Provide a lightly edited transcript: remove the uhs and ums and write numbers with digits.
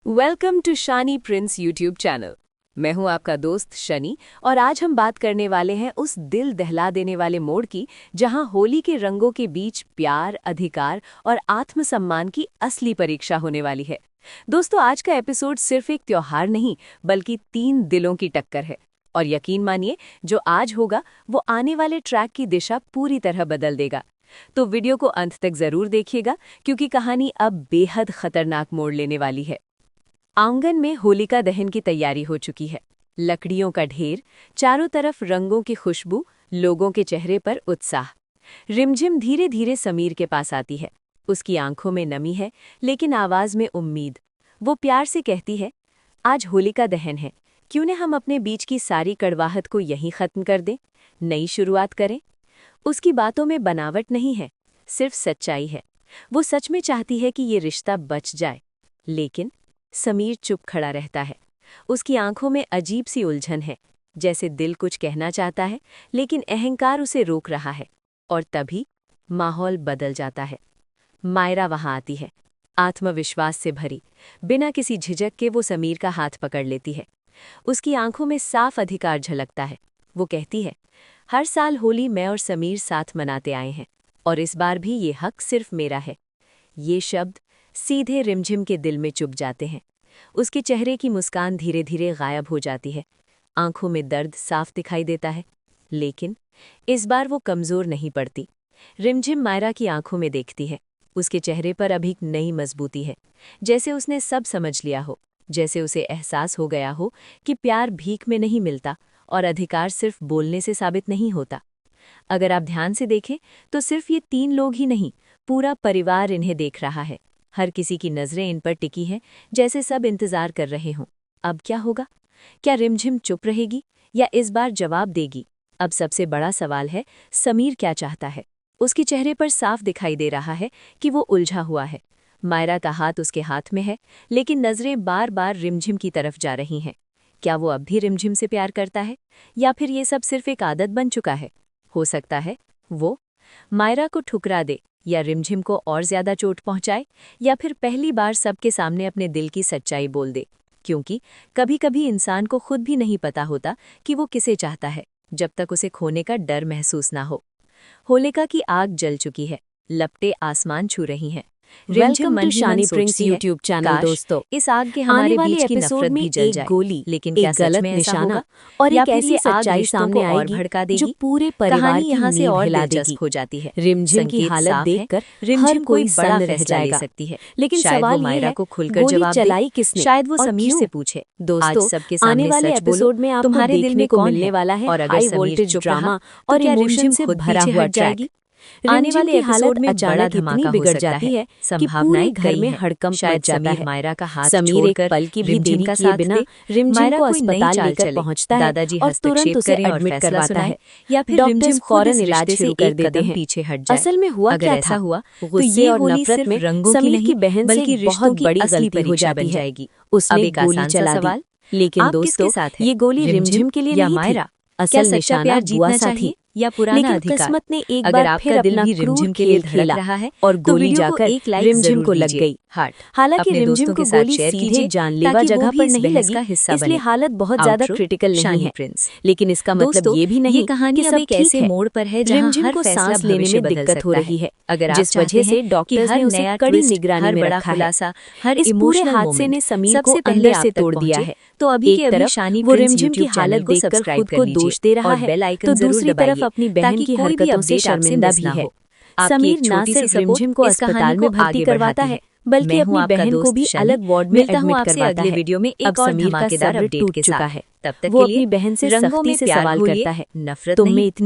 Welcome to Shani Prince YouTube channel. मैं हूं आपका दोस्त शनि और आज हम बात करने वाले हैं उस दिल दहला देने वाले मोड़ की जहां होली के रंगों के बीच प्यार, अधिकार और आत्मसम्मान की असली परीक्षा होने वाली है। दोस्तों, आज का एपिसोड सिर्फ एक त्योहार नहीं बल्कि 3 दिलों की टक्कर है। और यकीन मानिए, जो आज होगा वो आने वाले ट्रैक की दिशा पूरी तरह बदल देगा। तो वीडियो को अंत तक जरूर देखिएगा क्योंकि कहानी अब बेहद खतरनाक मोड़ लेने वाली है। आंगन में होलिका दहन की तैयारी हो चुकी है। लकड़ियों का ढेर, चारों तरफ रंगों की खुशबू, लोगों के चेहरे पर उत्साह। रिमझिम धीरे धीरे समीर के पास आती है। उसकी आंखों में नमी है लेकिन आवाज में उम्मीद। वो प्यार से कहती है, आज होलिका दहन है, क्यों न हम अपने बीच की सारी कड़वाहट को यहीं खत्म कर दें, नई शुरुआत करें। उसकी बातों में बनावट नहीं है, सिर्फ सच्चाई है। वो सच में चाहती है कि ये रिश्ता बच जाए। लेकिन समीर चुप खड़ा रहता है। उसकी आंखों में अजीब सी उलझन है, जैसे दिल कुछ कहना चाहता है लेकिन अहंकार उसे रोक रहा है। और तभी माहौल बदल जाता है। मायरा वहां आती है, आत्मविश्वास से भरी। बिना किसी झिझक के वो समीर का हाथ पकड़ लेती है। उसकी आंखों में साफ अधिकार झलकता है। वो कहती है, हर साल होली मैं और समीर साथ मनाते आए हैं और इस बार भी ये हक सिर्फ मेरा है। ये शब्द सीधे रिमझिम के दिल में चुभ जाते हैं। उसके चेहरे की मुस्कान धीरे धीरे गायब हो जाती है। आंखों में दर्द साफ दिखाई देता है, लेकिन इस बार वो कमजोर नहीं पड़ती। रिमझिम मायरा की आंखों में देखती है। उसके चेहरे पर अभी एक नई मजबूती है, जैसे उसने सब समझ लिया हो, जैसे उसे एहसास हो गया हो कि प्यार भीख में नहीं मिलता और अधिकार सिर्फ बोलने से साबित नहीं होता। अगर आप ध्यान से देखें तो सिर्फ ये 3 लोग ही नहीं, पूरा परिवार इन्हें देख रहा है। हर किसी की नजरें इन पर टिकी हैं, जैसे सब इंतजार कर रहे हों। अब क्या होगा? क्या रिमझिम चुप रहेगी या इस बार जवाब देगी? अब सबसे बड़ा सवाल है, समीर क्या चाहता है? उसके चेहरे पर साफ दिखाई दे रहा है कि वो उलझा हुआ है। मायरा का हाथ उसके हाथ में है, लेकिन नजरें बार बार रिमझिम की तरफ जा रही हैं। क्या वो अब भी रिमझिम से प्यार करता है या फिर ये सब सिर्फ एक आदत बन चुका है? हो सकता है वो मायरा को ठुकरा दे या रिमझिम को और ज्यादा चोट पहुंचाए, या फिर पहली बार सबके सामने अपने दिल की सच्चाई बोल दे। क्योंकि कभी-कभी इंसान को खुद भी नहीं पता होता कि वो किसे चाहता है, जब तक उसे खोने का डर महसूस ना हो। होलिका की आग जल चुकी है, लपटें आसमान छू रही हैं। Welcome to Shani Prince YouTube channel. दोस्तों, इस आग के हमारे बीच की नफरत भी जल जाए, गोली, लेकिन एक क्या सच गलत में ऐसा निशाना होगा? और या एक फिर ऐसी ये आग सच्चाई रिश्तों सामने को और आएगी भड़का जो देगी? पूरे परिवार कहानी की यहाँ से नींव और हिला दिलचस्प देगी। हो जाती है। रिमझिम की संकेत हालत साफ है, देखकर रिमझिम हर कोई कोई बड़ा सन्न रह फैसला ले जाएगा। सकती है, लेकिन शायद वो सवाल ये मायरा है, को खुलकर गोली जवाब दे, चलाई किसने शायद वो और समीर क्यों? से पूछे। आज दोस्तों, सबके आने सामने वाले सच बोलो, एपिसोड में आपको तुम्हारे दिल देखने में को कौन मिलने है? वाला है और अगर हाई समीर वोल्टेज चुप रहा ड्रामा तो और क्या इमोशन रिमझिम से खुद भरा पीछे हुआ हट ट्रैक। जाएगी? आने रिमझिम वाले की एपिसोड हालत में बड़ा अचानक इतनी धमाका हो बिगड़ सकता जाती है। है कि संभावनाएं पूरे घर कई में हैं। हड़कंप शायद मच जाता समीर है। मायरा का हाथ समीर एक छोड़कर पल की भी रिमझिम देरी का किए साथ बिना दे, रिमझिम मायरा को कोई नई अस्पताल चाल लेकर चले, पहुंचता है दादाजी और तुरंत हस्तक्षेप उसे करें और एडमिट फैसला करवाता सुनाए, है। या फिर डॉक्टर्स रिमझिम खुद फौरन इस इलाज रिश्ते से शुरू कर एक देते कदम हैं। पीछे हट जाए। असल में हुआ अगर क्या ऐसा था? हुआ तो गुस्से ये और होली नफरत सिर्फ में रंगों की समीर नहीं की बहन से बल्कि एक रिश्तों बहुत की बड़ी असली गलती हो परीक्षा जाती बन है। जाएगी। उसने अब एक गोली आसान सा चला दी, सवाल, लेकिन आप किसके दोस्तों, साथ है? ये गोली रिमझिम के लिए या नहीं थी। मायरा? क्या असल सच्चा निशाना प्यार बुआ जीतना सा थी। चाहिए या पुराना लेकिन अधिकार? किस्मत ने एक अगर बार आपका फिर दिल अपना भी रिमझिम क्रूर के लिए खेल धड़क खेला रहा है और तो गोली वीडियो को जाकर एक लाइक रिमझिम जरूर को लग दीजिए। गई। हार्ट हालांकि अपने रिमझिम दोस्तों को के साथ गोली शेयर सीधे कीजिए जानलेवा ताकि वो जगह भी पर इस नहीं बहस लगी, का हिस्सा इसलिए बने। हालत बहुत ज्यादा आउटरो, क्रिटिकल नहीं शानी है। प्रिंस। लेकिन इसका मतलब दोस्तों, ये भी ये नहीं कहानी कि अब सब एक ठीक ऐसे है। मोड़ पर है जहां रिमझिम हर को फैसला सांस लेने भविष्य में बदल दिक्कत हो सकता रही है। है, अगर आप जिस चाहते वजह हैं से कि डॉक्टर्स हर ने उसे नया कड़ी ट्विस्ट, निगरानी हर में बड़ा रखा है। खुलासा, हर इस पूरे इमोशनल हादसे ने मोमेंट समीर को सबसे पहले अंदर आप से तक तोड़ दिया पहुंचे, है। तो अभी एक के अभी तरफ शानी वो प्रिंस रिमझिम की यूट्यूब हालत चैनल को देखकर सब्सक्राइब खुद कर को लीजिए दोष दे रहा और है, बेल आइकन तो जरूर दूसरी तरफ दबाइए अपनी बहन ताकि की कोई भी हरकतों से अपडेट आपसे शर्मिंदा मिस भी ना है। हो। आपकी समीर एक ना छोटी सी सिर्फ सपोर्ट रिमझिम को इस कहानी अस्पताल को में भर्ती आगे करवाता बढ़ाती है, है। बल्कि मैं हूं अपनी आपका बहन को दोस्त भी शनि। अलग वार्ड में मिलता हूं एडमिट आपसे करवाता अगले है। वीडियो में अब एक और समीर का धमाकेदार सब्र अपडेट टूट के चुका साथ। है। तब तक वो के लिए अपनी बहन से रंगों सख्ती में से प्यार सवाल घोलिए, करता है, नफरत तुम नहीं। में इतनी